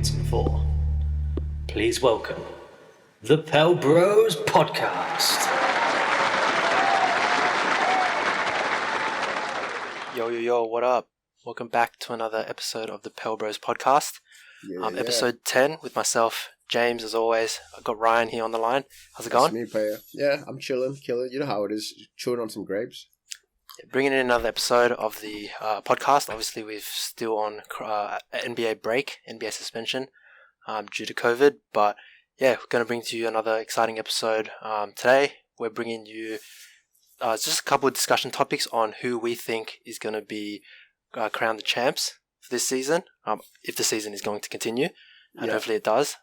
written for. Please welcome the Pelbros Podcast. Yo, what up? Welcome back to another episode of the Pelbros Podcast. Episode 10 with myself, James, as always. I've got Ryan here on the line. How's it going? That's me, player. Yeah, I'm chilling. You know how it is, chewing on some grapes. Bringing in another episode of the podcast. Obviously, we're still on NBA break, NBA suspension due to COVID. But yeah, we're going to bring to you another exciting episode. Today, we're bringing you just a couple of discussion topics on who we think is going to be crowned the champs for this season, if the season is going to continue, and hopefully it does.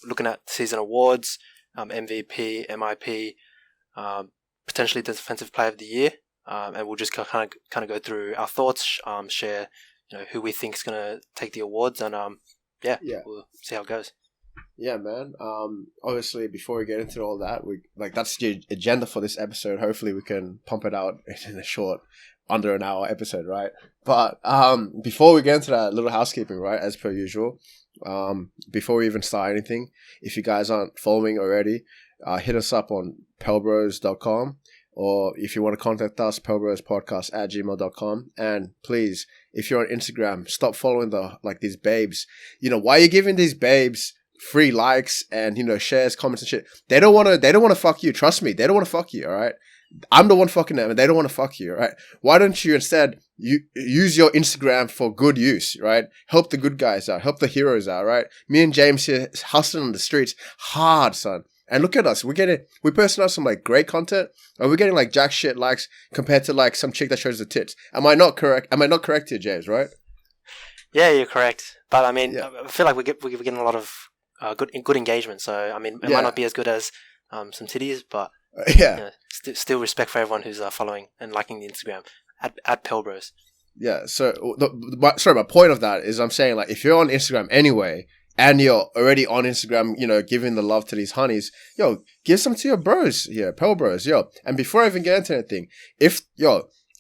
Looking at season awards, MVP, MIP, potentially Defensive Player of the Year. And we'll just kind of go through our thoughts, share, who we think is going to take the awards, and we'll see how it goes. Yeah, man. Obviously, before we get into all that, that's the agenda for this episode. Hopefully, we can pump it out in a short, under an hour episode, right? But before we get into that, little housekeeping, right? As per usual, before we even start anything, if you guys aren't following already, hit us up on pelbros.com. Or if you want to contact us, pelbrospodcast@gmail.com. And please, if you're on Instagram, stop following these babes. Why are you giving these babes free likes and, shares, comments and shit? They don't want to fuck you. Trust me. They don't want to fuck you. All right. I'm the one fucking them and they don't want to fuck you. All right. Why don't you instead use your Instagram for good use, right? Help the good guys out. Help the heroes out, right? Me and James here hustling on the streets hard, son. And look at us. We're posting out some great content, and we're getting jack shit likes compared to some chick that shows the tits. Am I not correct? Am I not correct here, James? Right? Yeah, you're correct. But I mean, I feel like we're getting a lot of good engagement. So I mean, it might not be as good as some titties, but still respect for everyone who's following and liking the Instagram at Pelbros. Yeah. So my point of that is I'm saying if you're on Instagram anyway. And you're already on Instagram, giving the love to these honeys. Give some to your bros here, Pelbros, And before I even get into anything,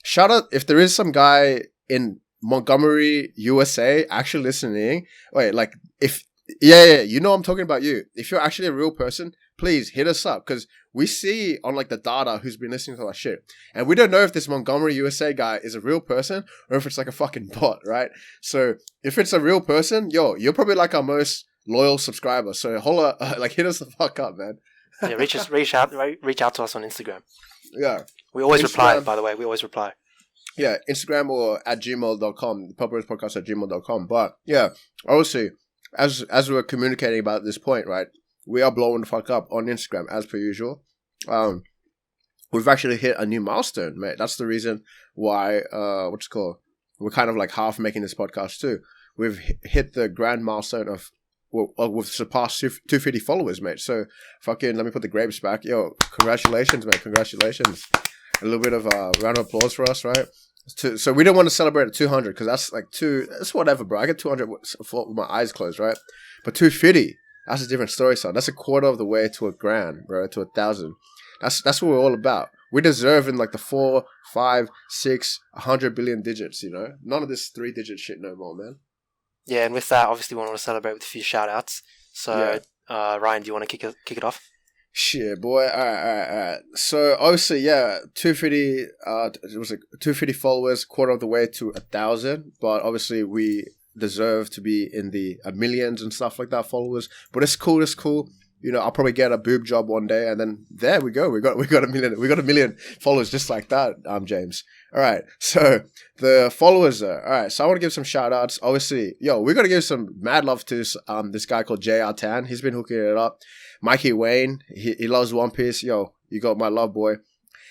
shout out if there is some guy in Montgomery, USA, actually listening. Wait, I'm talking about you. If you're actually a real person, please hit us up because we see on the data who's been listening to our shit, and we don't know if this Montgomery, USA guy is a real person or if it's a fucking bot, right? So if it's a real person, you're probably our most loyal subscriber. So holla, hit us the fuck up, man. Yeah, reach out to us on Instagram. Yeah, we always reply. By the way, we always reply. Yeah, Instagram or at gmail.com, pelbrospodcast@gmail.com. But yeah, obviously, as we're communicating about this point, right? We are blowing the fuck up on Instagram as per usual. We've actually hit a new milestone, mate. That's the reason why, we're kind of half making this podcast too. We've hit the grand milestone of, we've surpassed 250 followers, mate. So fucking, let me put the grapes back. Congratulations, mate. Congratulations. A little bit of a round of applause for us, right? So we don't want to celebrate at 200 because that's that's whatever, bro. I get 200 with my eyes closed, right? But 250. That's a different story, son. That's a quarter of the way to $1,000, bro, to 1,000. That's what we're all about. We deserve in the 4, 5, 6, 100 billion digits, None of this 3-digit shit no more, man. Yeah, and with that, obviously we want to celebrate with a few shout-outs. So, Ryan, do you want to kick it off? Shit, boy. All right. So, obviously, 250, it was 250 followers, quarter of the way to 1,000. But obviously, we deserve to be in the millions and stuff like that, followers. But it's cool. I'll probably get a boob job one day, and then there we go. We got a million. We got a million followers just like that. James. All right. So the followers there. All right. So I want to give some shout outs. Obviously, we got to give some mad love to this guy called JR Tan. He's been hooking it up. Mikey Wayne. He loves One Piece. You got my love, boy.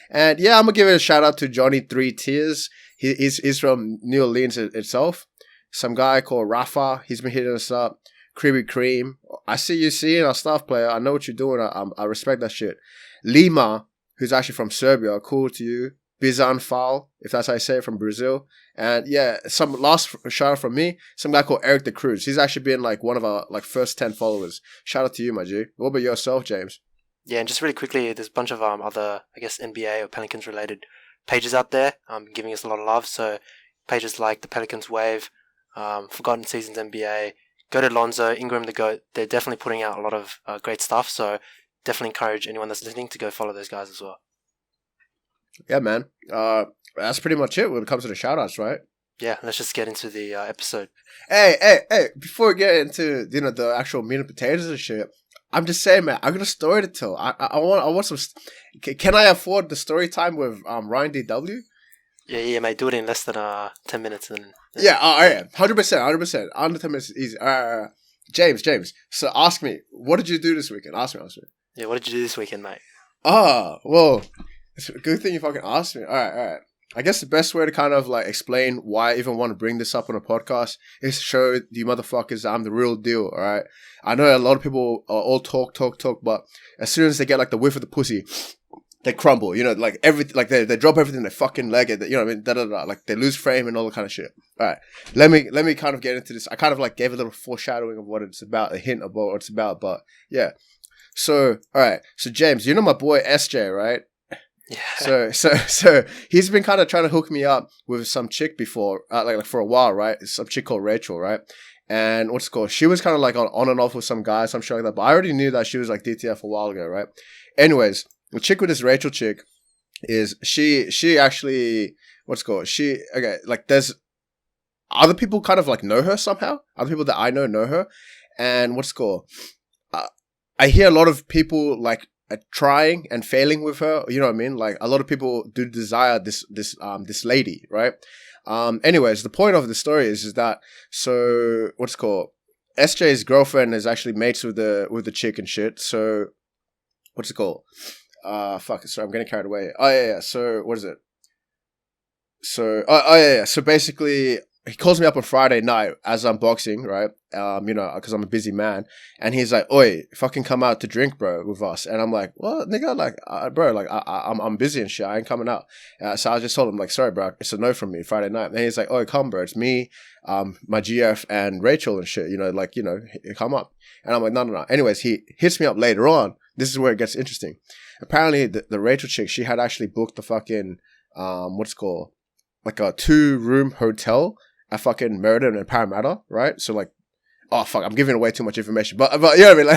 And I'm gonna give it a shout out to Johnny 3 Tears. He's from New Orleans itself. Some guy called Rafa, he's been hitting us up. Creamy Cream, I see you seeing our stuff, player. I know what you're doing. I respect that shit. Lima, who's actually from Serbia, cool to you. Bizan Fal, if that's how I say it, from Brazil. And some last shout out from me, some guy called Eric the Cruz. He's actually been one of our first 10 followers. Shout out to you, my G. What about yourself, James? Yeah, and just really quickly, there's a bunch of other, I guess, NBA or Pelicans related pages out there giving us a lot of love. So pages like the Pelicans Wave, Forgotten Seasons NBA, go to Lonzo, Ingram the GOAT. They're definitely putting out a lot of great stuff. So definitely encourage anyone that's listening to go follow those guys as well. Yeah, man. That's pretty much it when it comes to the shout-outs, right? Yeah, let's just get into the episode. Hey! Before we get into the actual meat and potatoes and shit, I'm just saying, man. I got a story to tell. I want some. Can I afford the story time with Ryan DW? Yeah, mate. Do it in less than 10 minutes. Yeah, all right, 100%. Under 10 minutes is easy. James. So ask me, what did you do this weekend? Ask me. Yeah, what did you do this weekend, mate? Well, it's a good thing you fucking asked me. All right. I guess the best way to kind of like explain why I even want to bring this up on a podcast is to show you motherfuckers that I'm the real deal, all right? I know a lot of people all talk, but as soon as they get like the whiff of the pussy, they crumble, like everything, like they drop everything, they fucking leg it, you know what I mean? Like they lose frame and all that kind of shit. All right, let me kind of get into this. I kind of like gave a little foreshadowing of what it's about, a hint about what it's about, but yeah. So, all right, so James, you know my boy SJ, right? Yeah. So he's been kind of trying to hook me up with some chick before, like for a while, right? Some chick called Rachel, right? And what's it called? She was kind of like on and off with some guy, some shit like that. But I already knew that she was like DTF a while ago, right? Anyways, the chick with this Rachel chick is she actually like there's other people kind of like know her somehow. Other people that I know her, and what's it called? I hear a lot of people like trying and failing with her, you know what I mean? Like a lot of people do desire this lady, right? Anyways, the point of the story is that so what's it called? SJ's girlfriend is actually mates with the chick and shit. So what's it called? Sorry, I'm getting carried away. Oh yeah. So what is it? So yeah. So basically, he calls me up on Friday night as I'm boxing, right? Because I'm a busy man, and he's like, "Oi, fucking come out to drink, bro, with us." And I'm like, "What, nigga? Like, bro, like I'm busy and shit. I ain't coming out." So I just told him like, "Sorry, bro, it's a no from me Friday night." And he's like, "Oh, come, bro. It's me, my GF and Rachel and shit. Come up." And I'm like, "No." Anyways, he hits me up later on. This is where it gets interesting. Apparently, the Rachel chick, she had actually booked the fucking what's it called, like a 2-room hotel at fucking Meriden and Parramatta, right? So like, oh fuck, I'm giving away too much information, but you know what I mean,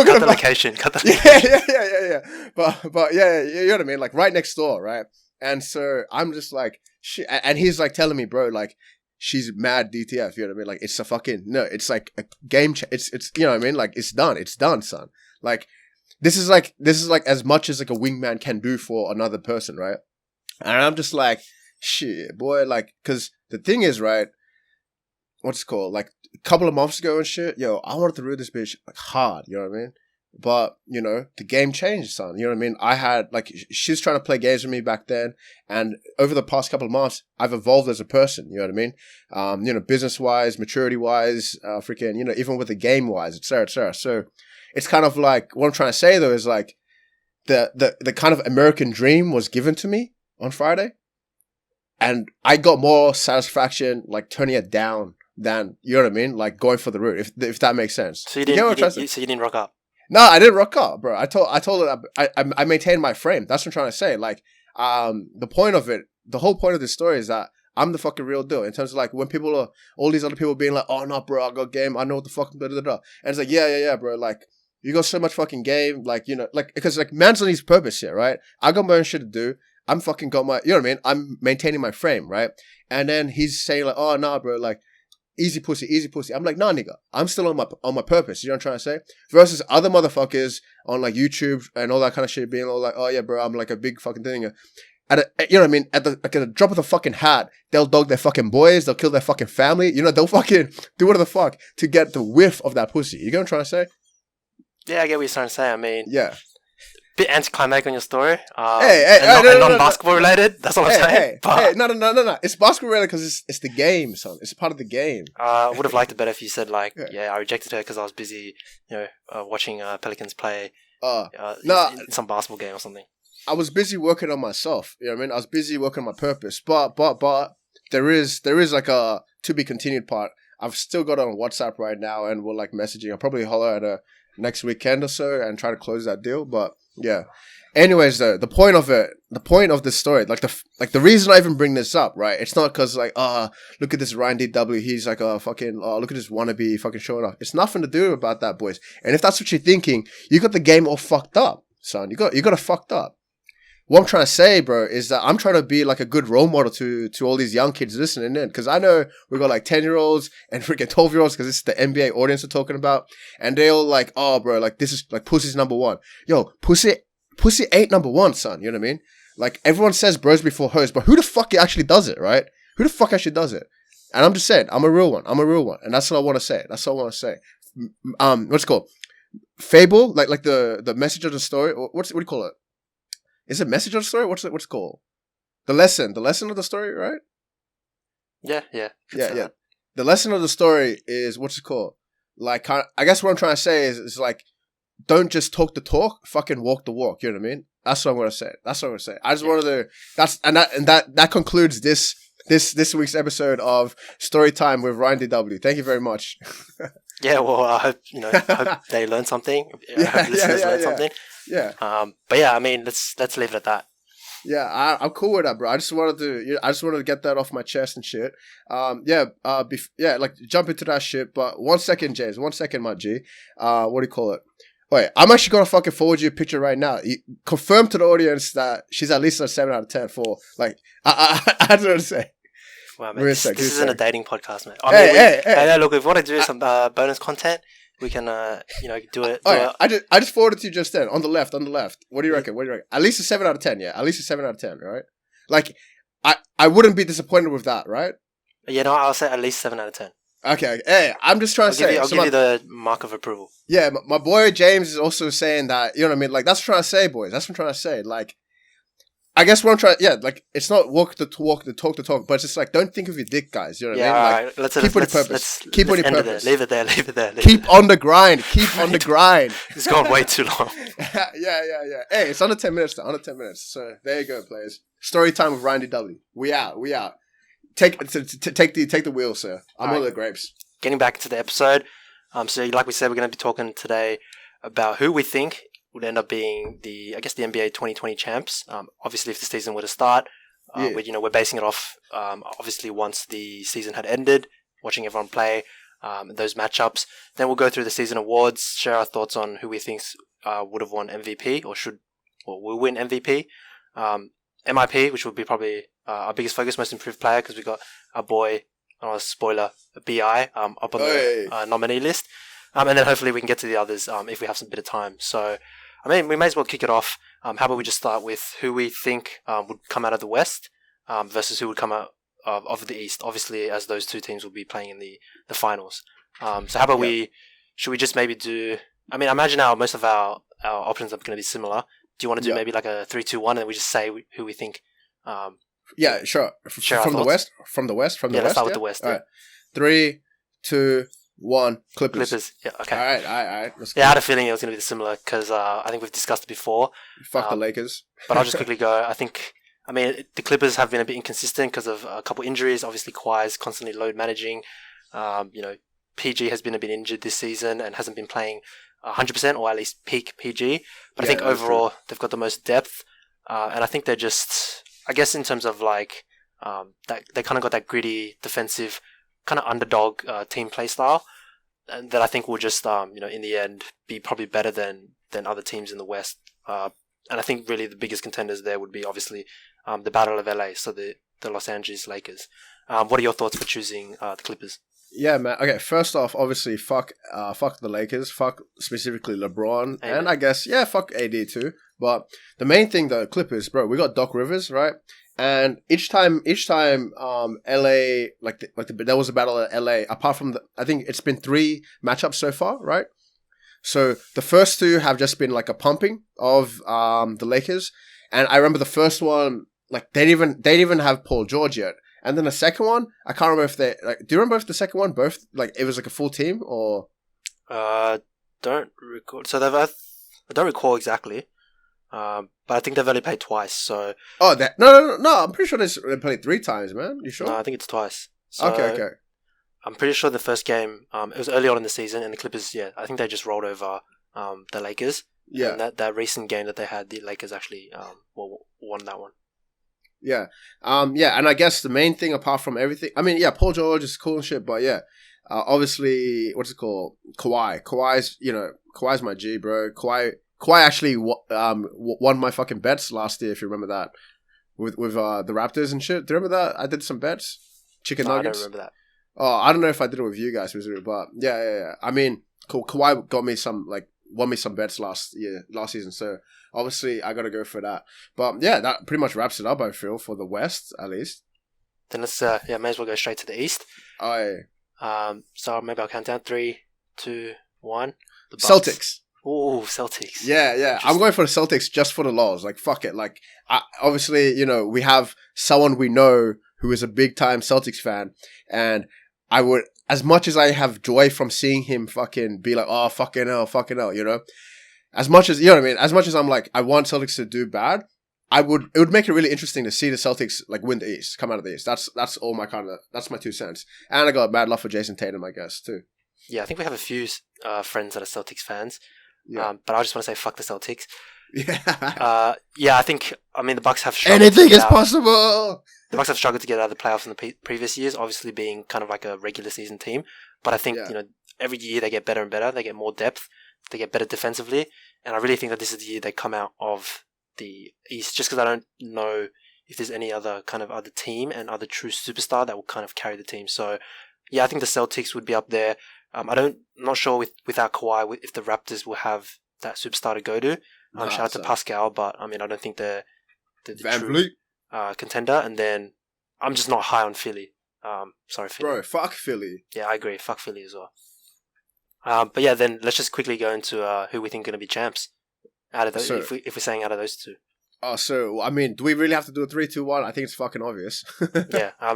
cut the location, cut the yeah. But yeah, you know what I mean, like right next door, right? And so I'm just like, shit, and he's like telling me, bro, like she's mad DTF, you know what I mean? Like it's a fucking it's like a game. It's you know what I mean? Like it's done, son. Like this is like as much as like a wingman can do for another person, right? And I'm just like, shit, boy, like, because the thing is, right, what's it called? Like, a couple of months ago and shit, I wanted to root this bitch, like, hard, you know what I mean? But, the game changed, son, you know what I mean? I had, like, she's trying to play games with me back then, and over the past couple of months, I've evolved as a person, you know what I mean? Business-wise, maturity-wise, freaking, even with the game-wise, et cetera. So, it's kind of like, what I'm trying to say, though, is, like, the kind of American dream was given to me on Friday. And I got more satisfaction like turning it down than, you know what I mean, like going for the route. If that makes sense. So you didn't rock up. No, I didn't rock up, bro. I told her I maintained my frame. That's what I'm trying to say. Like, the whole point of this story is that I'm the fucking real deal in terms of like when all these other people being like, oh no, bro, I got game. I know what the fuck. Blah, blah, blah. And it's like, yeah, bro. Like you got so much fucking game. Like like because like man's on his purpose here, right? I got my own shit to do. I'm fucking got my, you know what I mean? I'm maintaining my frame, right? And then he's saying like, oh, nah, bro, like, easy pussy. I'm like, nah, nigga, I'm still on my purpose. You know what I'm trying to say? Versus other motherfuckers on like YouTube and all that kind of shit being all like, oh yeah, bro, I'm like a big fucking thing. You know what I mean? At the drop of the fucking hat, they'll dog their fucking boys, they'll kill their fucking family. They'll fucking do whatever the fuck to get the whiff of that pussy. You get what I'm trying to say? Yeah, I get what you're trying to say. I mean, yeah. Bit anticlimactic on your story. And non-basketball related. That's all I'm saying. No. It's basketball related because it's the game, son. It's part of the game. I would have liked it better if you said like, I rejected her because I was busy, watching Pelicans play in some basketball game or something. I was busy working on myself. You know what I mean? I was busy working on my purpose. But there is like a to be continued part. I've still got her on WhatsApp right now, and we're like messaging. I'll probably holler at her next weekend or so and try to close that deal. But yeah. Anyways, though, the point of this story, like the reason I even bring this up, right? It's not because like, look at this Ryan DW, he's like a fucking, look at this wannabe fucking showing off. It's nothing to do about that, boys. And if that's what you're thinking, you got the game all fucked up, son. You got it fucked up. What I'm trying to say, bro, is that I'm trying to be like a good role model to all these young kids listening in. Because I know we got like 10-year-olds and freaking 12-year-olds because it's the NBA audience we're talking about. And they all like, oh, bro, like this is like pussy's number one. Yo, pussy ain't number one, son. You know what I mean? Like everyone says bros before hoes, but who the fuck actually does it, right? Who the fuck actually does it? And I'm just saying, I'm a real one. And that's what I want to say. What's it called? Fable? Like the message of the story? What do you call it? Is it message of the story? What's it called? The lesson of the story, right? Yeah. The lesson of the story is, what's it called? Like, I guess what I'm trying to say is like, don't just talk the talk, fucking walk the walk. You know what I mean? That's what I'm gonna say. I just wanted to. That concludes this week's episode of Storytime with Ryan DW. Thank you very much. Yeah, well, I hope they learned something. I hope listeners learned something. Yeah. But yeah, I mean, let's leave it at that. Yeah, I'm cool with that, bro. I just wanted to get that off my chest and shit. Like jump into that shit. But 1 second, James. 1 second, my G. What do you call it? Wait, I'm actually gonna fucking forward you a picture right now. Confirm to the audience that she's at least a 7 out of 10 for like. I don't know what to say. Wow, man, this isn't a dating podcast, man. Hey, look, if we want to do some bonus content, we can, do it. I just forwarded to you just then on the left. What do you reckon? At least a 7 out of 10, yeah. At least a 7 out of 10, right? Like, I wouldn't be disappointed with that, right? Yeah, no, I'll say at least 7 out of 10. Okay, hey, I'm just trying to say. I'll give you the mark of approval. Yeah, my boy James is also saying that, you know what I mean? Like, that's what I'm trying to say, boys. That's what I'm trying to say. Like, I guess what I'm trying, like, it's not walk the talk, but it's just like, don't think of your dick, guys. You know what I mean? Like, right. keep with your purpose. Keep with your purpose. Leave it there. Keep on the grind. Keep on the grind. It's gone way too long. Yeah. Hey, it's under 10 minutes. So there you go, players. Story time with Ryan DW. We out. Take the wheel, sir. I'm all the grapes. Getting back into the episode. So like we said, we're going to be talking today about who we think would end up being the NBA 2020 champs. Obviously, if the season were to start, we're basing it off, obviously once the season had ended, watching everyone play, those matchups. Then we'll go through the season awards, share our thoughts on who we think would have won MVP or will win MVP. MIP, which will be probably our biggest focus, most improved player, because we got our boy, spoiler, BI, up on the nominee list. And then hopefully we can get to the others if we have some bit of time. So, I mean, we may as well kick it off. How about we just start with who we think would come out of the West versus who would come out of the East, obviously, as those two teams will be playing in the finals. So how about should we just maybe do, I mean, I imagine most of our options are going to be similar. Do you want to do maybe like a 3-2-1 and then we just say who we think? Yeah, sure. From the West? Let's start with the West. All right. 3, 2, 1. Clippers. Yeah, okay. All right. I had a feeling it was going to be similar because I think we've discussed it before. Fuck the Lakers. But I'll just quickly go. The Clippers have been a bit inconsistent because of a couple injuries. Obviously, Kawhi's constantly load managing. PG has been a bit injured this season and hasn't been playing 100% or at least peak PG. But I think overall they've got the most depth. And I think they're just, I guess in terms of like, that they kind of got that gritty, defensive, kind of underdog team play style. And that I think will just, in the end, be probably better than other teams in the West. And I think really the biggest contenders there would be obviously the Battle of LA, so the Los Angeles Lakers. What are your thoughts for choosing the Clippers? Yeah, man. Okay, first off, obviously, fuck the Lakers. Fuck specifically LeBron. Amen. And I guess, fuck AD too. But the main thing, the Clippers, bro, we got Doc Rivers, right? And each time, LA, there was a battle at LA, apart from I think it's been 3 matchups so far, right? So the first 2 have just been like a pumping of the Lakers. And I remember the first one, like they didn't even have Paul George yet. And then the second one, I can't remember if do you remember if the second one both, like it was like a full team or? Don't recall. So I don't recall exactly. But I think they've only played twice, so... Oh, no, I'm pretty sure they played 3 times, man. You sure? No, I think it's twice. So okay. I'm pretty sure the first game, it was early on in the season, and the Clippers, I think they just rolled over the Lakers. Yeah. And that recent game that they had, the Lakers actually won that one. Yeah. And I guess the main thing apart from everything, I mean, yeah, Paul George is cool and shit, but yeah, obviously, what's it called? Kawhi's my G, bro. Kawhi actually won my fucking bets last year, if you remember that, with the Raptors and shit. Do you remember that? I did some bets. Chicken nuggets. I don't remember that. Oh, I don't know if I did it with you guys, but yeah. I mean, Kawhi won me some bets last season, so obviously I gotta go for that. But yeah, that pretty much wraps it up, I feel, for the West at least. Then let's may as well go straight to the East. So maybe I'll count down 3, 2, 1. The Bucks. Celtics. Ooh, Celtics. Yeah. I'm going for the Celtics just for the lols. Like, fuck it. Like, obviously, we have someone we know who is a big time Celtics fan, and I would, as much as I have joy from seeing him fucking be like, oh, fucking hell, as much as, what I mean? As much as I'm like, I want Celtics to do bad, it would make it really interesting to see the Celtics like win the East, come out of the East. That's all that's my 2 cents. And I got bad love for Jason Tatum, I guess, too. Yeah, I think we have a few friends that are Celtics fans. Yeah. But I just want to say fuck the Celtics. Yeah. Yeah, the Bucks have struggled. Anything is possible. The Bucks have struggled to get out of the playoffs in the previous years, obviously being kind of like a regular season team. But I think every year they get better and better. They get more depth. They get better defensively, and I really think that this is the year they come out of the East. Just because I don't know if there's any other kind of other team and other true superstar that will kind of carry the team. So yeah, I think the Celtics would be up there. I'm not sure without Kawhi if the Raptors will have that superstar to go to. Shout out to Pascal, but I don't think they're the true contender. And then I'm just not high on Philly. Sorry, Philly. Bro, fuck Philly. Yeah, I agree. Fuck Philly as well. But yeah, then let's just quickly go into who we think are going to be champs out of those. If we're saying out of those two. Do we really have to do a 3-2-1? I think it's fucking obvious. Yeah, I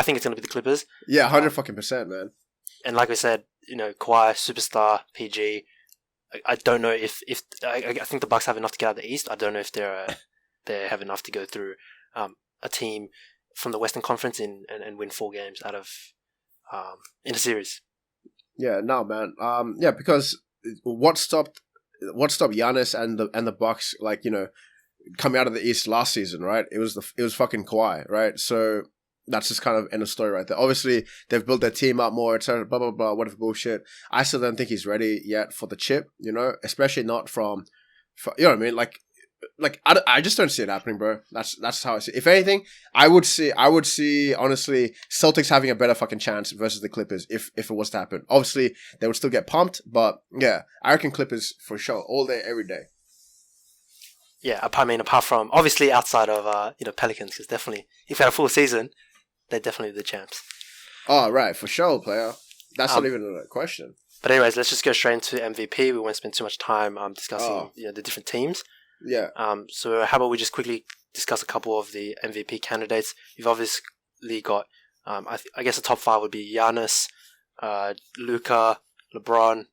think it's going to be the Clippers. Yeah, 100%, man. And like we said, Kawhi, superstar, PG. I don't know if I think the Bucks have enough to get out of the East. I don't know if they have enough to go through a team from the Western Conference and win 4 games out of in a series. Yeah, no, man. Because what stopped Giannis and the Bucks coming out of the East last season, right? It was fucking Kawhi, right? So that's just kind of end of story right there. Obviously, they've built their team up more, etc. Blah blah blah, whatever bullshit. I still don't think he's ready yet for the chip, especially not from you know what I mean? Like I just don't see it happening, bro. That's how I see it. If anything, I would see honestly Celtics having a better fucking chance versus the Clippers if it was to happen. Obviously, they would still get pumped, but yeah, I reckon Clippers for sure, all day, every day. Yeah, apart from obviously outside of Pelicans, because definitely if they had a full season, they're definitely the champs. Oh, right, for sure, player. That's not even a question. But anyways, let's just go straight into MVP. We won't spend too much time discussing the different teams. Yeah. So how about we just quickly discuss a couple of the MVP candidates? You've obviously got, I guess the top 5 would be Giannis, Luka, LeBron,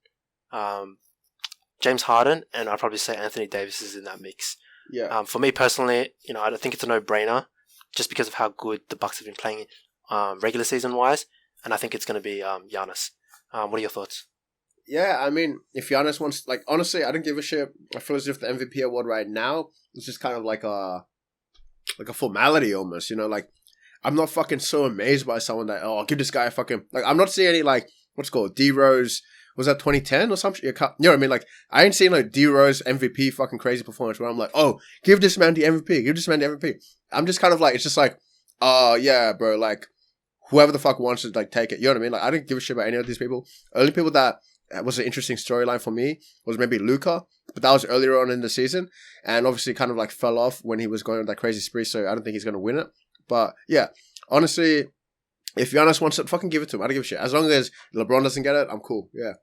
James Harden, and I'd probably say Anthony Davis is in that mix. Yeah. For me personally, I don't think it's a no-brainer, just because of how good the Bucks have been playing regular season-wise, and I think it's going to be Giannis. What are your thoughts? Yeah, if Giannis wants, honestly, I don't give a shit. I feel as if the MVP award right now is just kind of like a formality almost, I'm not fucking so amazed by someone that, I'll give this guy a fucking, I'm not seeing any, what's it called, D-Rose, was that 2010 or something? You know what I mean? I ain't seen, D-Rose MVP fucking crazy performance where I'm like, oh, give this man the MVP, I'm just kind of it's just yeah, bro, whoever the fuck wants to, take it, you know what I mean? I didn't give a shit about any of these people. Only people that was an interesting storyline for me was maybe Luka, but that was earlier on in the season, and obviously kind of fell off when he was going on that crazy spree, so I don't think he's going to win it. But yeah, honestly, if Giannis wants it, fucking give it to him. I don't give a shit. As long as LeBron doesn't get it, I'm cool. Yeah.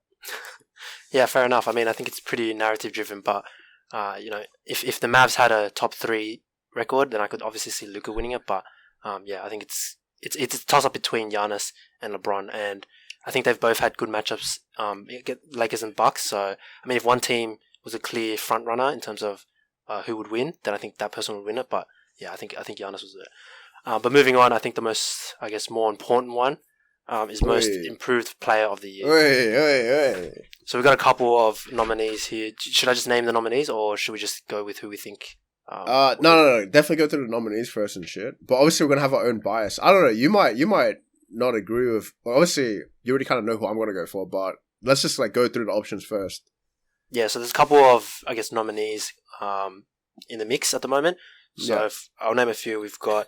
Yeah, fair enough. I think it's pretty narrative driven, but if the Mavs had a top 3 record, then I could obviously see Luka winning it. But yeah, I think it's a toss up between Giannis and LeBron, and I think they've both had good matchups. Lakers and Bucks. So if one team was a clear front runner in terms of who would win, then I think that person would win it. But yeah, I think Giannis was there. But moving on, I think the most, more important one is most improved player of the year. Oi. So we've got a couple of nominees here. Should I just name the nominees, or should we just go with who we think? No. Definitely go through the nominees first and shit. But obviously, we're gonna have our own bias. I don't know. You might not agree with. Well, obviously, you already kind of know who I'm gonna go for. But let's just go through the options first. Yeah. So there's a couple of nominees in the mix at the moment. So I'll name a few. We've got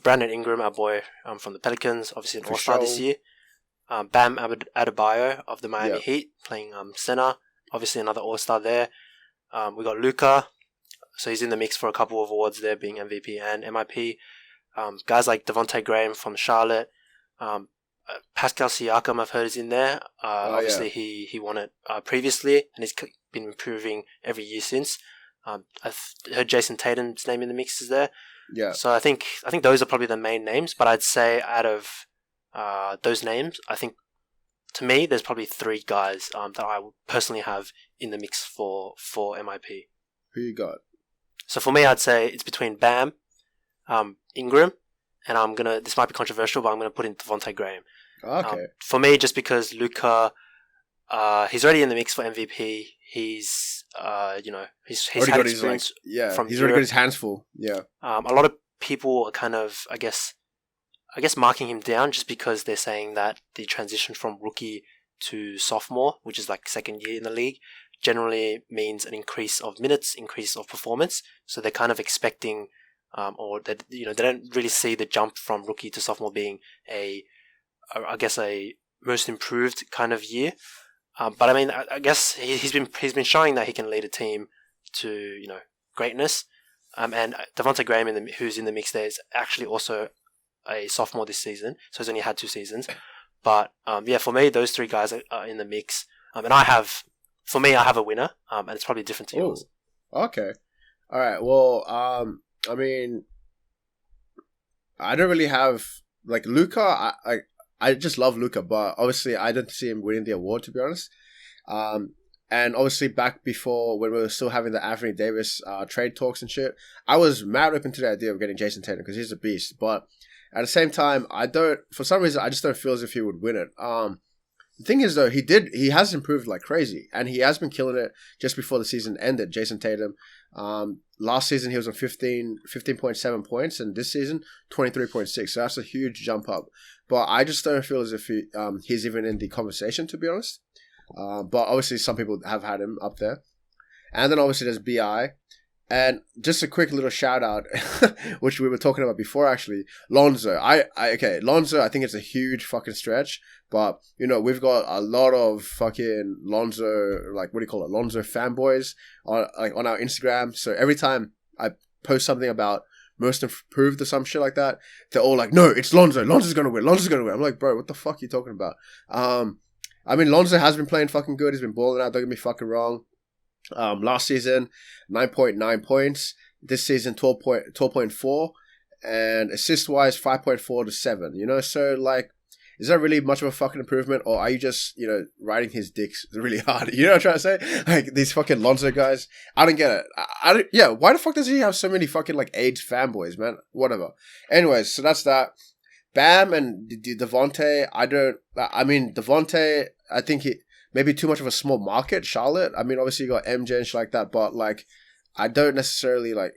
Brandon Ingram, our boy from the Pelicans, obviously an All-Star this year. Bam Adebayo of the Miami Heat, playing center. Obviously another All-Star there. We got Luka. So he's in the mix for a couple of awards there, being MVP and MIP. Guys like Devontae Graham from Charlotte. Pascal Siakam, I've heard, is in there. Obviously, he won it previously, and he's been improving every year since. I've heard Jason Tatum's name in the mix is there. Yeah. So I think those are probably the main names. But I'd say out of those names, I think to me there's probably three guys that I would personally have in the mix for MIP. Who you got? So for me, I'd say it's between Bam, Ingram, and this might be controversial, but I'm gonna put in Devontae Graham. Okay. For me, just because Luka, he's already in the mix for MVP. He's he's had experience from he's already got his hands full. Yeah. A lot of people are kind of, I guess marking him down just because they're saying that the transition from rookie to sophomore, which is like second year in the league, generally means an increase of minutes, increase of performance. So they're kind of expecting, or that they don't really see the jump from rookie to sophomore being a most improved kind of year. But I mean, I guess he's been showing that he can lead a team to greatness. And Devontae Graham, who's in the mix there, is actually also a sophomore this season, so he's only had 2 seasons. But for me, those three guys are in the mix. And I have a winner, and it's probably different to yours. Okay. All right. Well, I mean, I don't really have Luka. I just love Luka, but obviously I don't see him winning the award, to be honest. And obviously back before, when we were still having the Anthony Davis trade talks and shit, I was mad open to the idea of getting Jason Tatum because he's a beast. But at the same time, for some reason, I just don't feel as if he would win it. The thing is, though, he has improved like crazy, and he has been killing it just before the season ended. Jason Tatum, last season he was on 15.7 points, and this season 23.6. So that's a huge jump up. But I just don't feel as if he's even in the conversation, to be honest. But obviously some people have had him up there, and then obviously there's BI. And just a quick little shout out, which we were talking about before, actually, Lonzo. Lonzo, I think it's a huge fucking stretch, but we've got a lot of fucking Lonzo, Lonzo fanboys on our Instagram. So every time I post something about most improved or some shit like that, they're all like, "No, it's Lonzo. Lonzo's gonna win. Lonzo's gonna win." I'm like, bro, what the fuck are you talking about? I mean, Lonzo has been playing fucking good. He's been balling out. Don't get me fucking wrong. Last season, 9.9 points. This season, 12.4. And assist-wise, 5.4 to 7. So, is that really much of a fucking improvement? Or are you just, riding his dicks really hard? You know what I'm trying to say? These fucking Lonzo guys. I don't get it. Why the fuck does he have so many fucking, AIDS fanboys, man? Whatever. Anyways, so that's that. Bam and Devontae, Devontae, I think he... Maybe too much of a small market, Charlotte. I mean, obviously you got MJ and shit like that, but I don't necessarily I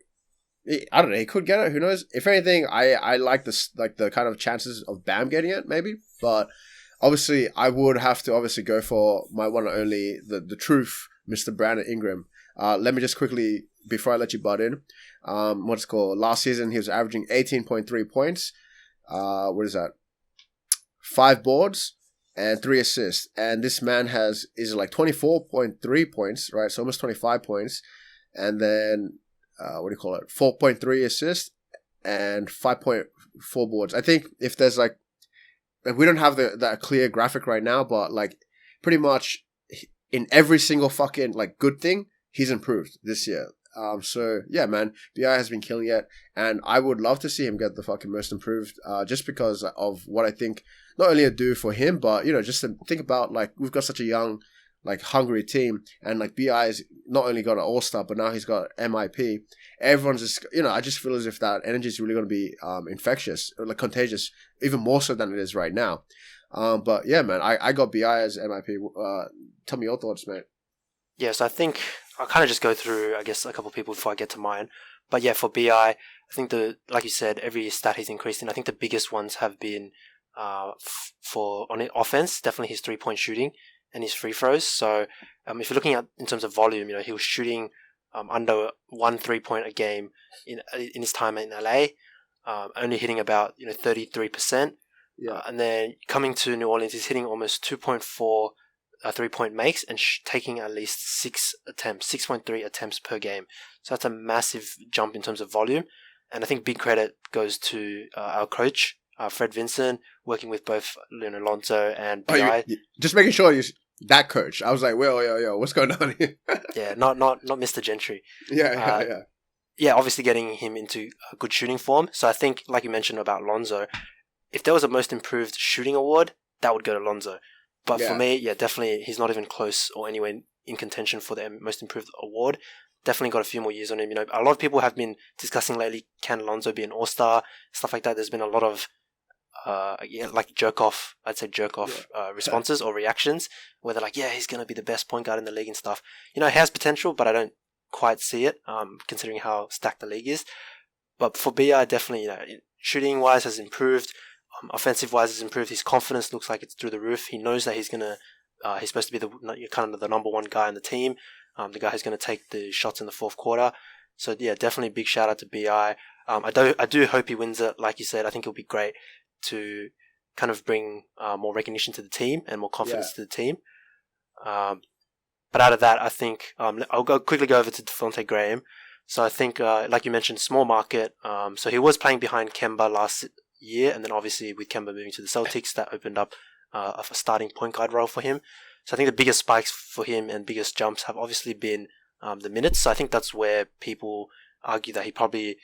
don't know. He could get it. Who knows? If anything, I like this, the kind of chances of Bam getting it, maybe. But obviously, I would have to obviously go for my one and only, the truth, Mr. Brandon Ingram. Let me just quickly, before I let you butt in, what's it called? Last season he was averaging 18.3 points. What is that? 5 boards. And 3 assists, and this man is 24.3 points, right? So almost 25 points, and then 4.3 assists and 5.4 boards. I think if there's we don't have that clear graphic right now, but pretty much in every single fucking good thing, he's improved this year. So yeah, man, BI has been killing it, and I would love to see him get the fucking most improved, just because of what I think not only a do for him, but just to think about we've got such a young, hungry team, and BI has not only got an all-star, but now he's got MIP. Everyone's just I just feel as if that energy is really going to be infectious, or contagious, even more so than it is right now. But yeah, man, I got BI as MIP. Tell me your thoughts, mate. Yeah, so I think I'll kind of just go through, I guess, a couple of people before I get to mine. But yeah, for BI, I think like you said, every stat he's increased in. I think the biggest ones have been for on offense, definitely his 3-point shooting and his free throws. So if you're looking at in terms of volume, he was shooting under 1 3-point a game in his time in LA, only hitting about 33%. Yeah. And then coming to New Orleans, he's hitting almost 2.4 3-point makes and taking at least 6.3 attempts per game. So that's a massive jump in terms of volume. And I think big credit goes to our coach, Fred Vincent, working with both Lonzo and BI. Just making sure that coach. I was like, well, yo, what's going on here? Yeah, not Mr. Gentry. Yeah. Yeah, obviously getting him into a good shooting form. So I think, like you mentioned about Lonzo, if there was a most improved shooting award, that would go to Lonzo. But for me, yeah, definitely he's not even close or anywhere in contention for the most improved award. Definitely got a few more years on him. A lot of people have been discussing lately, can Lonzo be an all-star, stuff like that. There's been a lot of like jerk-off responses or reactions where they're like, yeah, he's going to be the best point guard in the league and stuff. He has potential, but I don't quite see it, considering how stacked the league is. But for BI, definitely, shooting-wise has improved. Offensive-wise has improved. His confidence looks like it's through the roof. He knows that he's supposed to be the number one guy on the team, the guy who's going to take the shots in the fourth quarter. So yeah, definitely big shout out to BI. I do hope he wins it. Like you said, I think it'll be great to kind of bring more recognition to the team and more confidence to the team. But out of that, I think I'll quickly go over to Devontae Graham. So I think, like you mentioned, small market. So he was playing behind Kemba last year, and then obviously with Kemba moving to the Celtics, that opened up a starting point guard role for him. So I think the biggest spikes for him and biggest jumps have obviously been the minutes. So I think that's where people argue that he probably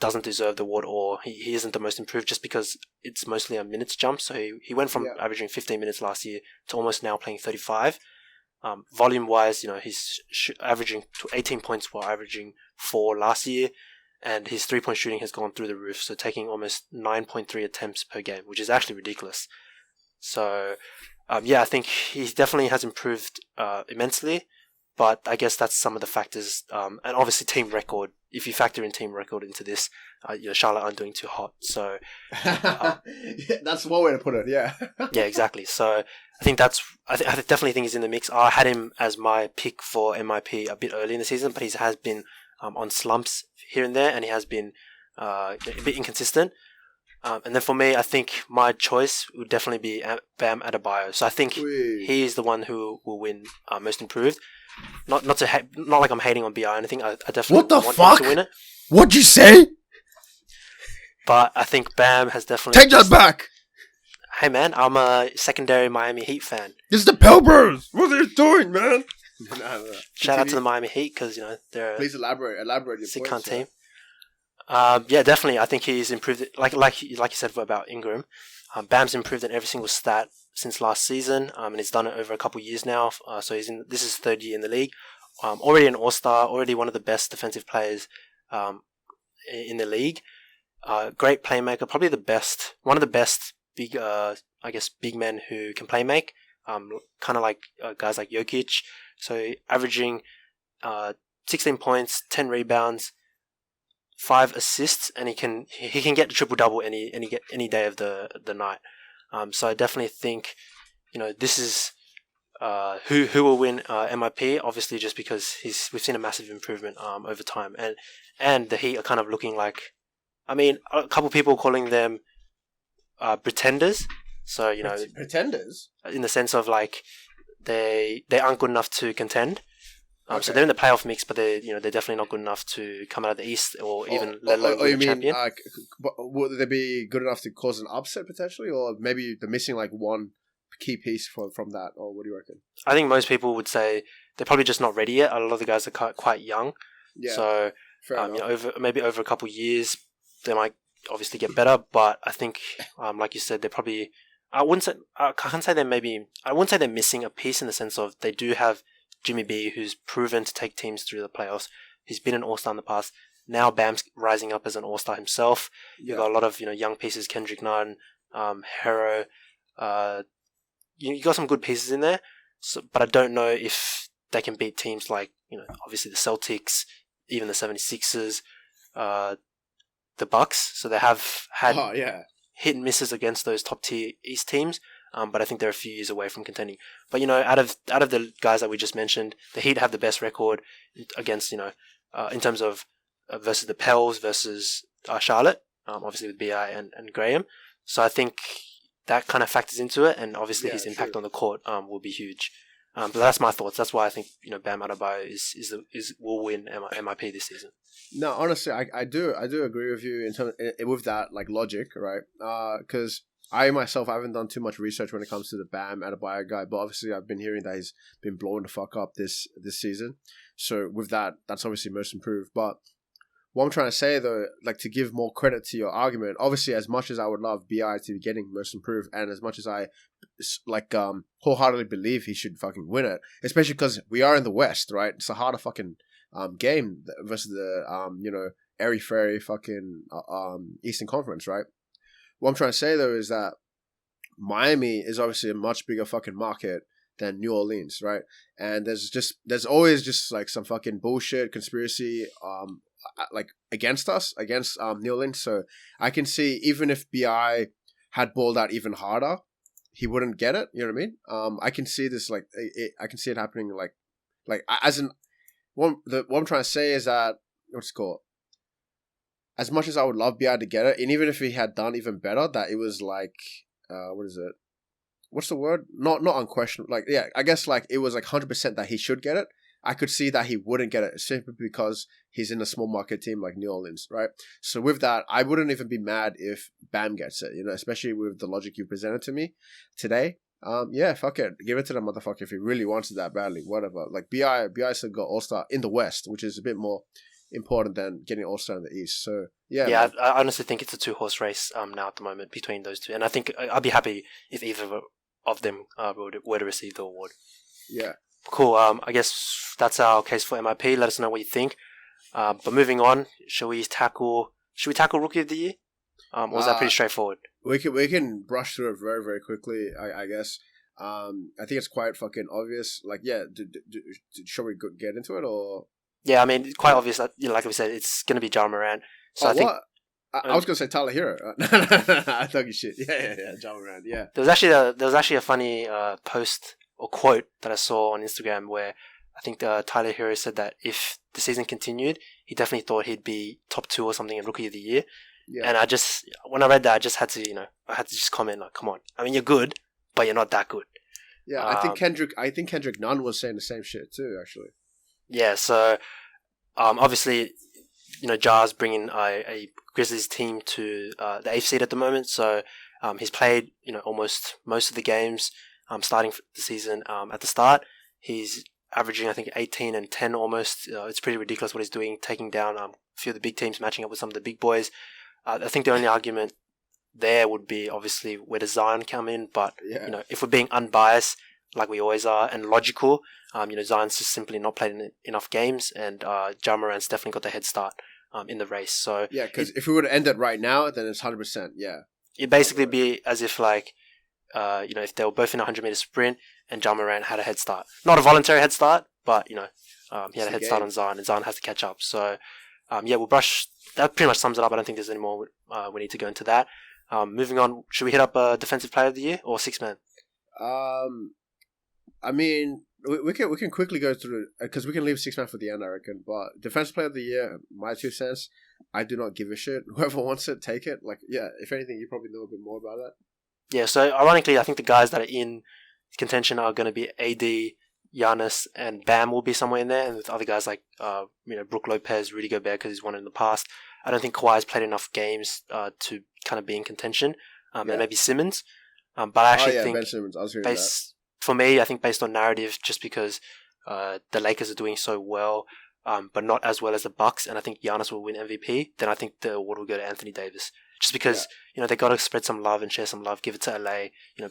doesn't deserve the award, or he isn't the most improved, just because it's mostly a minutes jump. So he went from averaging 15 minutes last year to almost now playing 35. Volume wise, he's averaging 18 points while averaging 4 last year. And his 3-point shooting has gone through the roof, so taking almost 9.3 attempts per game, which is actually ridiculous. So, I think he definitely has improved immensely, but I guess that's some of the factors. And obviously team record, if you factor in team record into this, Charlotte aren't doing too hot. So that's one way to put it, yeah. Yeah, exactly. So I think I definitely think he's in the mix. I had him as my pick for MIP a bit early in the season, but he has been on slumps here and there, and he has been a bit inconsistent. And then for me, I think my choice would definitely be Bam Adebayo. So I think he is the one who will win most improved. Not like I'm hating on BI or anything. I definitely want him to win it. What'd you say? But I think Bam has definitely... Take that back! Hey man, I'm a secondary Miami Heat fan. This is the Pelbros! What are you doing, man? Shout out to the Miami Heat, because they're Please elaborate your sick points, cunt team. Yeah, definitely. I think he's improved it. Like you said about Ingram, Bam's improved in every single stat since last season, and he's done it over a couple of years now. So this is his 3rd year in the league. Already an all-star, already one of the best defensive players in the league. Great playmaker, probably one of the best big men who can play make. Kind of like guys like Jokic. So averaging 16 points, 10 rebounds, 5 assists, and he can get the triple-double any day of the night. So I definitely think this is who will win MIP. Obviously, just because we've seen a massive improvement over time, and the Heat are kind of looking like, a couple people calling them pretenders. So pretenders in the sense of like they aren't good enough to contend. So they're in the playoff mix, but they're definitely not good enough to come out of the East or even let alone win a champion. Would they be good enough to cause an upset potentially, or maybe they're missing like one key piece from that, or what do you reckon? I think most people would say they're probably just not ready yet. A lot of the guys are quite young, so over a couple of years they might obviously get better. But I think, like you said, they're probably. I wouldn't say they're missing a piece in the sense of they do have Jimmy B, who's proven to take teams through the playoffs. He's been an all-star in the past. Now Bam's rising up as an all-star himself. You've got a lot of young pieces, Kendrick Nunn, Hero, you got some good pieces in there, but I don't know if they can beat teams like, obviously the Celtics, even the 76ers, the Bucks. So they have had hit and misses against those top tier East teams, but I think they're a few years away from contending. But out of the guys that we just mentioned, the Heat have the best record against in terms of versus the Pels versus Charlotte, obviously with Bi and Graham. So I think that kind of factors into it, and obviously his impact on the court will be huge. But that's my thoughts. That's why I think Bam Adebayo will win MIP this season. No, honestly, I do agree with you with that logic, right? Because I myself haven't done too much research when it comes to the Bam Adebayo guy, but obviously I've been hearing that he's been blowing the fuck up this season. So with that, that's obviously most improved. But what I'm trying to say though, to give more credit to your argument, obviously as much as I would love Bi to be getting most improved, and as much as I wholeheartedly believe he should fucking win it, especially because we are in the West, right? It's a harder fucking game versus the airy fairy fucking Eastern Conference, right? What I'm trying to say though is that Miami is obviously a much bigger fucking market than New Orleans, right? And there's always just some fucking bullshit conspiracy against New Orleans. So I can see even if Bi had balled out even harder, he wouldn't get it. You know what I mean? I can see this I can see it happening as in what I'm trying to say is that what's it called? As much as I would love Bi to get it, and even if he had done even better, that it was what is it? What's the word? Not unquestionable. I guess it was 100% that he should get it. I could see that he wouldn't get it simply because he's in a small market team like New Orleans, right? So with that, I wouldn't even be mad if Bam gets it, especially with the logic you presented to me today. Fuck it. Give it to the motherfucker if he really wants it that badly, whatever. Bi still got All-Star in the West, which is a bit more important than getting All-Star in the East. So, yeah. I honestly think it's a two-horse race now at the moment between those two. And I think I'd be happy if either of them were to receive the award. Yeah. Cool. I guess that's our case for MIP. Let us know what you think. But moving on, should we tackle Rookie of the Year? Or is that pretty straightforward? We can brush through it very, very quickly, I guess. I think it's quite fucking obvious. Shall we get into it or? Yeah, I mean, it's quite obvious that, like we said, it's going to be Ja Morant. So I think what? I was going to say Tyler Hero. No, I thought you shit. Yeah, Ja Morant. Yeah. There was actually a funny post or quote that I saw on Instagram where I think Tyler Hero said that if the season continued, he definitely thought he'd be top 2 or something in Rookie of the Year. Yeah. And when I read that, I just had to, I had to just comment come on. I mean, you're good, but you're not that good. Yeah, I think Kendrick Nunn was saying the same shit too, actually. Yeah, so obviously, Ja's bringing a Grizzlies team to the 8th seed at the moment. So he's played, almost most of the games starting the season at the start. He's averaging, I think, 18 and 10 almost. It's pretty ridiculous what he's doing, taking down a few of the big teams, matching up with some of the big boys. I think the only argument there would be obviously where does Zion come in, but if we're being unbiased like we always are and logical, Zion's just simply not played enough games, and Ja Morant's definitely got the head start in the race. So yeah, because if we were to end it right now, then it's 100%. Yeah, it'd basically be as if if they were both in a 100-meter sprint and Ja Morant had a head start, not a voluntary head start, but he had a head start on Zion, and Zion has to catch up. So we'll brush. That pretty much sums it up. I don't think there's any more we need to go into that. Moving on, should we hit up Defensive Player of the Year or Six Man? I mean, we can quickly go through it because we can leave Six Man for the end, I reckon. But Defensive Player of the Year, my 2 cents. I do not give a shit. Whoever wants it, take it. If anything, you probably know a bit more about that. Yeah. So ironically, I think the guys that are in contention are going to be AD, Giannis, and Bam will be somewhere in there, and with other guys like Brook Lopez, Rudy Gobert because he's won it in the past. I don't think Kawhi's played enough games to kind of be in contention, and maybe Simmons. But I actually think Ben Simmons. I was hearing that. For me, I think based on narrative, just because the Lakers are doing so well, but not as well as the Bucks, and I think Giannis will win MVP, then I think the award will go to Anthony Davis. Just because they got to spread some love and share some love, give it to LA,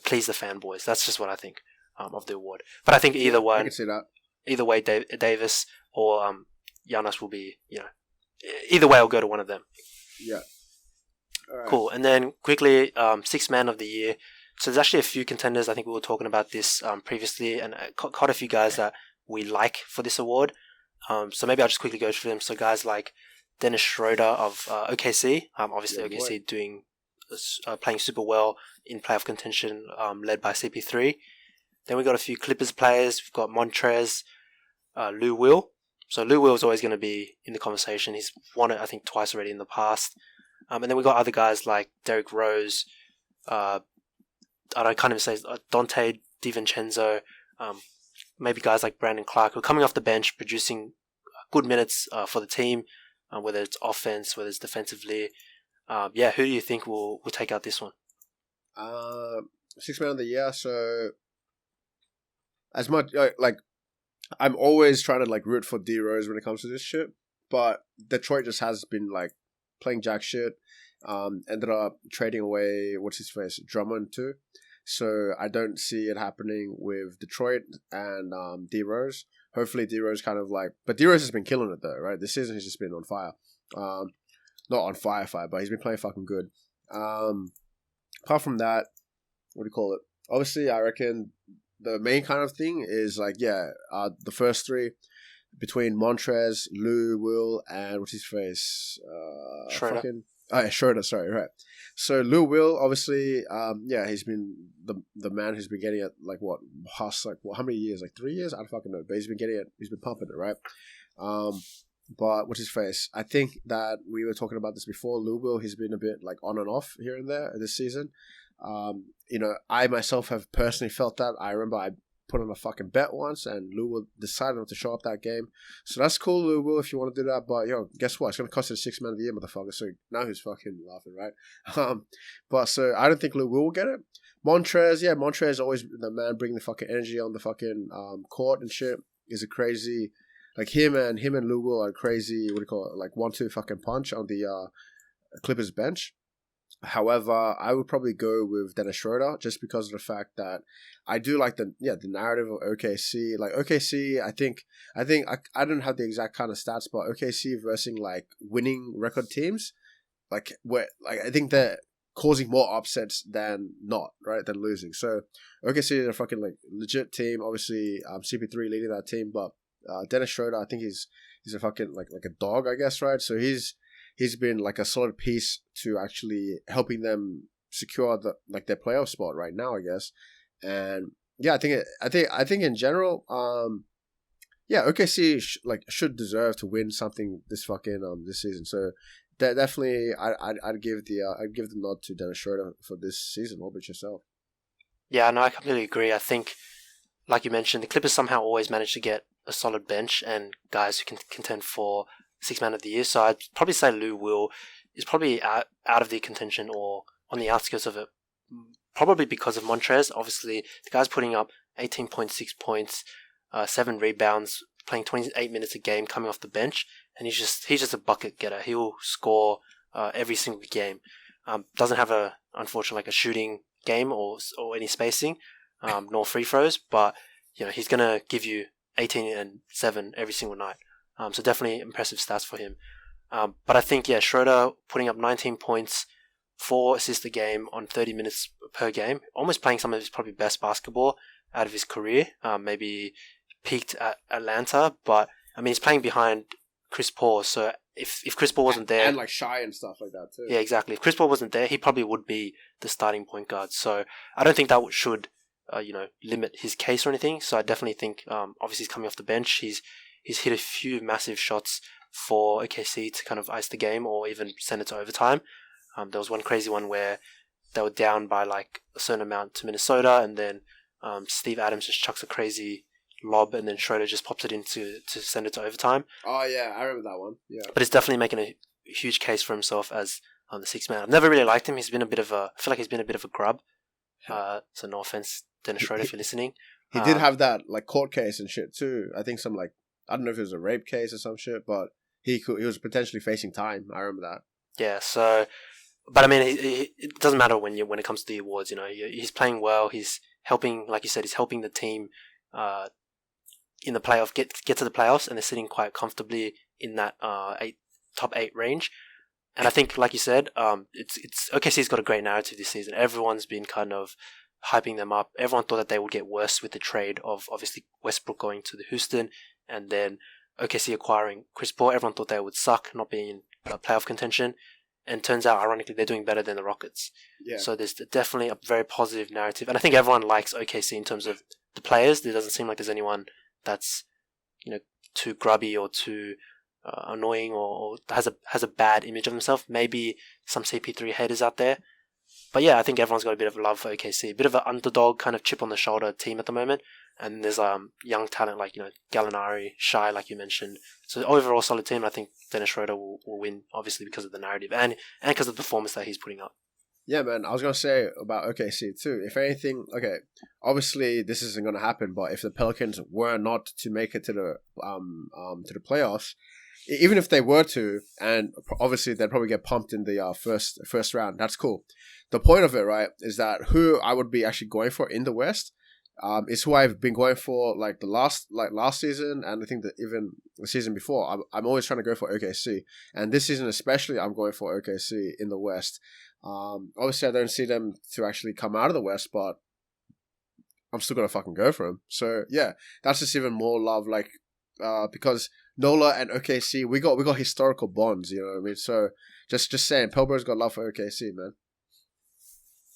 please the fanboys. That's just what I think of the award. But I think either one, I can see that. Either way, Davis or Giannis will be, either way, I'll go to one of them. Yeah. All right. Cool. And then quickly, Sixth Man of the Year. So there's actually a few contenders. I think we were talking about this previously, and quite a few guys that we like for this award. So maybe I'll just quickly go through them. So guys like Dennis Schroeder of OKC, obviously OKC doing playing super well in playoff contention, led by CP3. Then we got a few Clippers players. We've got Montrez, Lou Will. So Lou Will is always going to be in the conversation. He's won it, I think, twice already in the past. And then we got other guys like Derrick Rose. I can't even say Dante DiVincenzo. Maybe guys like Brandon Clark who are coming off the bench, producing good minutes for the team, whether it's offense, whether it's defensively. Who do you think will take out this one? Sixth man of the year. So as much like I'm always trying to like root for D Rose when it comes to this shit, but Detroit just has been like playing jack shit. Ended up trading away what's his face Drummond too. So I don't see it happening with Detroit and D Rose. Hopefully D Rose kind of like, but D Rose has been killing it though, right? This season he's just been on fire. Not on fire, but he's been playing fucking good. Apart from that, what do you call it? Obviously, I reckon the main kind of thing is like, the first three between Montrez, Lou Will, and what's his face? Schroeder. Schroeder, sorry, right. So Lou Will, obviously, he's been the man who's been getting it like what past like how many years? Like 3 years? I don't fucking know. But he's been getting it. He's been pumping it, right? But what's his face? I think that we were talking about this before. Lou Will, he's been a bit like on and off here and there this season. I myself have personally felt that. I remember I put on a fucking bet once, and Lou Will decided not to show up that game. So that's cool, Lou Will, if you want to do that. But guess what? It's gonna cost you the 6th man of the year, motherfucker. So now who's fucking laughing, right? But so I don't think Lou Will get it. Montrez is always the man bringing the fucking energy on the fucking court and shit. Is a crazy, like him and Lou Will are crazy. What do you call it? Like 1-2 fucking punch on the Clippers bench. However, I would probably go with Dennis Schroeder just because of the fact that I do like the narrative of OKC. Like OKC, I think I don't have the exact kind of stats, but OKC versus like winning record teams, like where like I think they're causing more upsets than not, right? Than losing. So OKC is a fucking like legit team. Obviously, CP3 leading that team, but Dennis Schroeder, I think he's a fucking like a dog, I guess, right? So he's been like a solid piece to actually helping them secure their playoff spot right now, I guess. And I think in general, OKC should deserve to win something this season. So definitely, I'd give the nod to Dennis Schroeder for this season. What about yourself? Yeah, no, I completely agree. I think, like you mentioned, the Clippers somehow always manage to get a solid bench and guys who can contend for 6th man of the year. So I'd probably say Lou Will is probably out of the contention or on the outskirts of it, probably because of Montrez. Obviously, the guy's putting up 18.6 points, 7 rebounds, playing 28 minutes a game, coming off the bench, and he's just a bucket getter. He'll score every single game. Doesn't have unfortunately like a shooting game or any spacing, nor free throws, but he's gonna give you 18 and 7 every single night. So definitely impressive stats for him. But I think, Schroeder putting up 19 points, 4 assists a game on 30 minutes per game, almost playing some of his probably best basketball out of his career. Maybe peaked at Atlanta, but I mean, he's playing behind Chris Paul. So if Chris Paul wasn't there, and like Shy and stuff like that too. Yeah, exactly. If Chris Paul wasn't there, he probably would be the starting point guard. So I don't think that should, limit his case or anything. So I definitely think, obviously he's coming off the bench. He's hit a few massive shots for OKC to kind of ice the game or even send it to overtime. There was one crazy one where they were down by like a certain amount to Minnesota, and then Steve Adams just chucks a crazy lob, and then Schroeder just pops it in to send it to overtime. Oh yeah, I remember that one. Yeah, but he's definitely making a huge case for himself as the 6th man. I've never really liked him. I feel like he's been a bit of a grub. So no offense, Dennis Schroeder, if you're listening. He did have that like court case and shit too. I think some like, I don't know if it was a rape case or some shit, but he was potentially facing time. I remember that. Yeah. So, but I mean, it doesn't matter when it comes to the awards. He's playing well. He's helping, like you said, he's helping the team in the playoff get to the playoffs, and they're sitting quite comfortably in that top 8 range. And I think, like you said, it's OKC's got a great narrative this season. Everyone's been kind of hyping them up. Everyone thought that they would get worse with the trade of obviously Westbrook going to the Houston and then OKC acquiring Chris Paul. Everyone thought they would suck, not being in playoff contention. And turns out, ironically, they're doing better than the Rockets. Yeah. So there's definitely a very positive narrative. And I think everyone likes OKC in terms of the players. There doesn't seem like there's anyone that's, too grubby or too annoying or has a bad image of himself. Maybe some CP3 haters out there. But yeah, I think everyone's got a bit of love for OKC. A bit of an underdog kind of chip on the shoulder team at the moment. And there's young talent like, Gallinari, Shai, like you mentioned. So overall solid team. I think Dennis Schroeder will win, obviously, because of the narrative and because of the performance that he's putting up. Yeah, man. I was going to say about OKC too. If anything, okay, obviously this isn't going to happen, but if the Pelicans were not to make it to the playoffs, even if they were to, and obviously they'd probably get pumped in the first round, that's cool. The point of it, right, is that who I would be actually going for in the West is who I've been going for like last season, and I think that even the season before. I'm always trying to go for OKC, and this season especially, I'm going for OKC in the West. Obviously, I don't see them to actually come out of the West, but I'm still gonna fucking go for them. So yeah, that's just even more love, like because NOLA and OKC, we got historical bonds. You know what I mean? So just saying, Pelbros got love for OKC, man.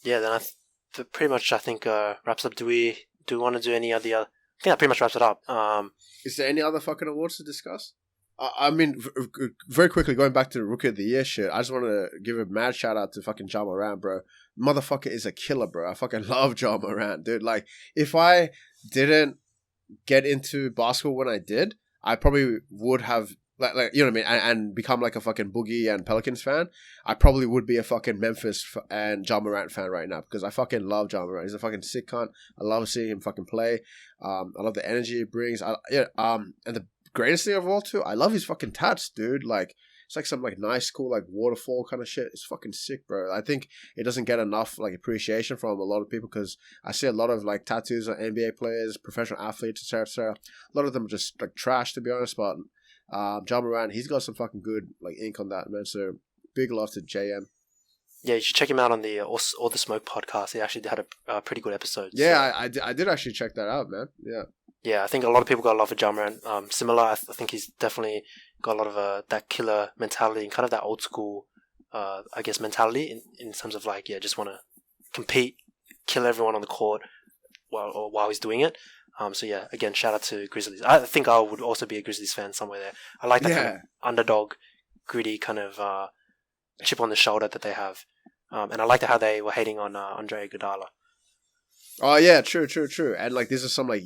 Yeah, then pretty much I think wraps up. Do we want to do any other? I think that pretty much wraps it up. Is there any other fucking awards to discuss? I mean, very quickly, going back to the Rookie of the Year shit, I just want to give a mad shout out to fucking Ja Morant, bro. Motherfucker is a killer, bro. I fucking love Ja Morant, dude. Like, if I didn't get into basketball when I did, I probably would have, like you know what I mean, and become like a fucking Boogie and Pelicans fan. I probably would be a fucking Memphis and Ja Morant fan right now because I fucking love Ja Morant. He's a fucking sick cunt. I love seeing him fucking play. I love the energy he brings. And the greatest thing of all too, I love his fucking tats, dude. Like, it's like some like nice, cool like waterfall kind of shit. It's fucking sick, bro. I think it doesn't get enough like appreciation from a lot of people because I see a lot of like tattoos on NBA players, professional athletes, etc., etc. A lot of them are just like trash, to be honest. But Ja Morant, he's got some fucking good like ink on that, man. So big love to JM. Yeah, you should check him out on the All the Smoke podcast. He actually had a pretty good episode. Yeah, so. I did actually check that out, man. Yeah. Yeah, I think a lot of people got a love for Ja Morant. Similar, I think he's definitely got a lot of that killer mentality and kind of that old school, I guess, mentality in terms of like, just want to compete, kill everyone on the court while he's doing it. So yeah, again, shout out to Grizzlies. I think I would also be a Grizzlies fan somewhere there. I like that kind of underdog, gritty kind of chip on the shoulder that they have. And I liked how they were hating on Andre Iguodala. Oh yeah, true. And like these are some like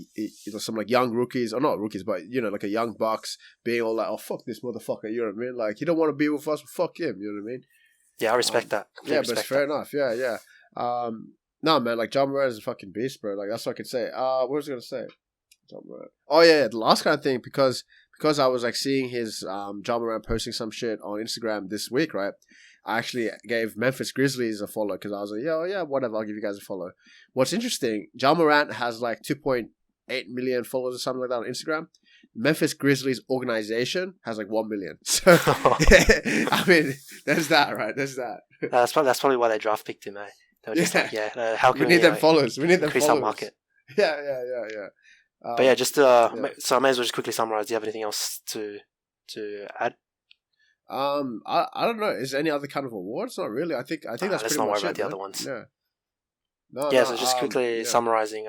some like young rookies, or not rookies, but like a young Bucks being all like, oh fuck this motherfucker, you know what I mean? Like, you don't want to be with us, fuck him, you know what I mean? Yeah, I respect that. Yeah, but it's fair enough. Yeah. No man, like Ja Morant is a fucking beast, bro. Like that's what I could say. What was I gonna say? Ja Morant. Oh yeah, the last kind of thing because I was like seeing his Ja Morant posting some shit on Instagram this week, right? I actually gave Memphis Grizzlies a follow because I was like, yeah, whatever, I'll give you guys a follow. What's interesting, Ja Morant has like 2.8 million followers or something like that on Instagram. Memphis Grizzlies organization has like 1 million. So, I mean, there's that, right? There's that. That's probably why they draft picked him, eh? They were just how can we need them followers? We need them increase followers. Our market. Yeah. But yeah, just so I may as well just quickly summarize. Do you have anything else to add? I don't know. Is there any other kind of awards? Not really. I think that's pretty much it. Let's not worry about the other ones. Yeah. So just quickly summarizing.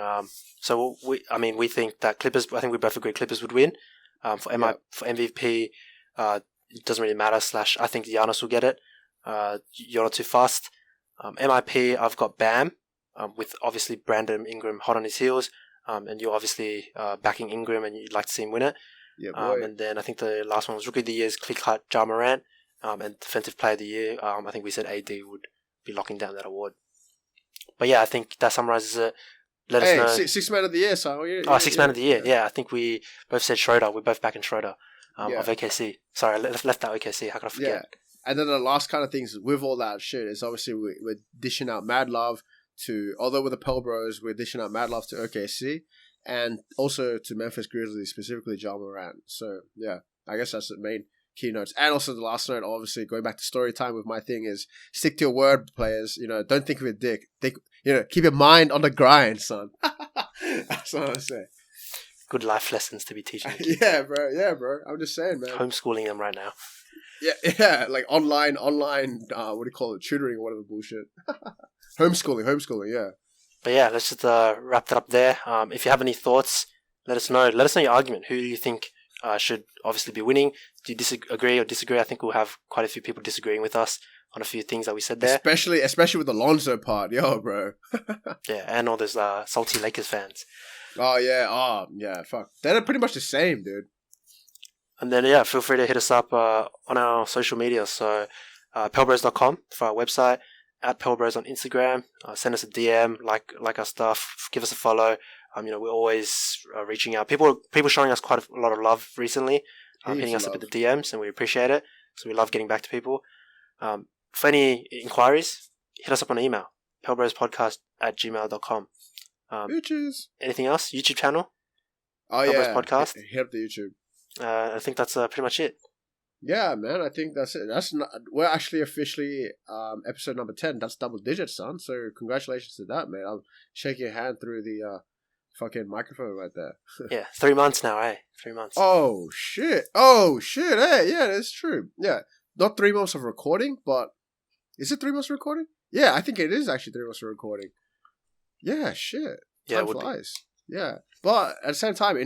So we think that Clippers. I think we both agree Clippers would win. For MVP, it doesn't really matter. / I think Giannis will get it. You're not too fast. MIP, I've got Bam. With obviously Brandon Ingram hot on his heels. And you're obviously backing Ingram, and you'd like to see him win it. Yeah, boy. And then I think the last one was Rookie of the Year's clear-cut Ja Morant, and Defensive Player of the Year. I think we said AD would be locking down that award. But yeah, I think that summarizes it. Let us know. Six Man of the Year, so Six Man of the Year. Yeah, I think we both said Schroeder. We're both backing Schroeder of OKC. Sorry, I left out OKC. How could I forget? Yeah. And then the last kind of things with all that shit is obviously we're dishing out mad love to, although with the Pelbros, we're dishing out mad love to OKC. And also to Memphis Grizzlies, specifically Ja Morant. So, yeah, I guess that's the main keynotes. And also the last note, obviously, going back to story time with my thing is stick to your word, players. Don't think of a dick. Think, keep your mind on the grind, son. That's what I say. Good life lessons to be teaching. Yeah, bro. I'm just saying, man. Homeschooling them right now. Yeah, like online, what do you call it? Tutoring or whatever bullshit. Homeschooling, yeah. But yeah, let's just wrap that up there. If you have any thoughts, let us know. Let us know your argument. Who do you think should obviously be winning? Do you agree or disagree? I think we'll have quite a few people disagreeing with us on a few things that we said there. Especially with the Lonzo part, yo, bro. Yeah, and all those salty Lakers fans. Oh, yeah, fuck. They're pretty much the same, dude. And then, yeah, feel free to hit us up on our social media. So, pelbros.com for our website, at Pelbros on Instagram. Send us a DM, like our stuff, give us a follow. We're always reaching out. People showing us quite a lot of love recently, hitting us up with the DMs, and we appreciate it. So we love getting back to people. For any inquiries, hit us up on email, pelbrospodcast@gmail.com. Bitches. Anything else? YouTube channel? Oh, Pelbros yeah. Podcast. Hit up the YouTube. I think that's pretty much it. Yeah, man. I think that's it. We're actually officially episode number 10. That's double digits, son. So congratulations to that, man. I'll shake your hand through the fucking microphone right there. Yeah, 3 months now, eh? 3 months. Oh shit! Hey, yeah, that's true. Yeah, not 3 months of recording, but is it 3 months of recording? Yeah, I think it is actually 3 months of recording. Yeah, shit. Yeah, Time flies. Yeah, but at the same time,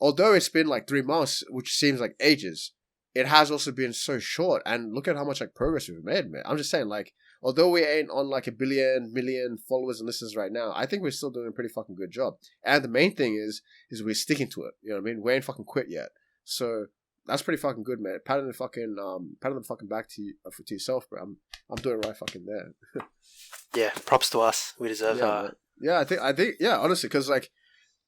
although it's been like 3 months, which seems like ages, it has also been so short. And look at how much like progress we've made, man. I'm just saying, like, although we ain't on like 1 million followers and listeners right now, I think we're still doing a pretty fucking good job. And the main thing is we're sticking to it. You know what I mean? We ain't fucking quit yet. So that's pretty fucking good, man. Pat on the fucking back to yourself, bro. I'm doing right fucking there. Yeah, props to us. We deserve that. Yeah, I think, yeah, honestly, because like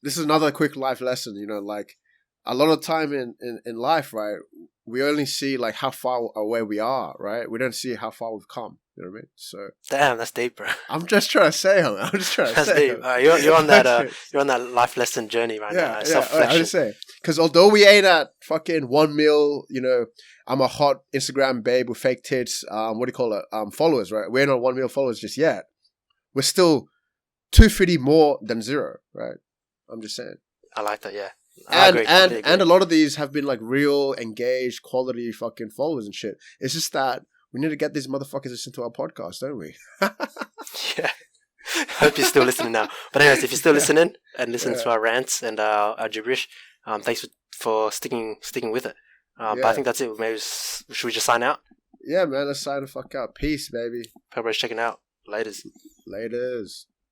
this is another quick life lesson. Like a lot of time in life, right? We only see like how far away we are, right? We don't see how far we've come. You know what I mean? So damn, that's deep, bro. I'm just trying to say, homie. That's deep. You're on that life lesson journey right now. Self-reflection. I just say, because although we ain't at fucking 1 mil, I'm a hot Instagram babe with fake tits. What do you call it? Followers, right? We ain't on 1 mil followers just yet. We're still 250 more than zero, right? I'm just saying. I like that. Yeah. And a lot of these have been like real, engaged, quality fucking followers and shit. It's just that we need to get these motherfuckers to listen to our podcast, don't we? Yeah. Hope you're still listening now. But anyways, if you're still listening and listening to our rants and our gibberish, thanks for sticking with it. But I think that's it. Maybe should we just sign out? Yeah, man. Let's sign the fuck out. Peace, baby. Pelbros checking out. Laters.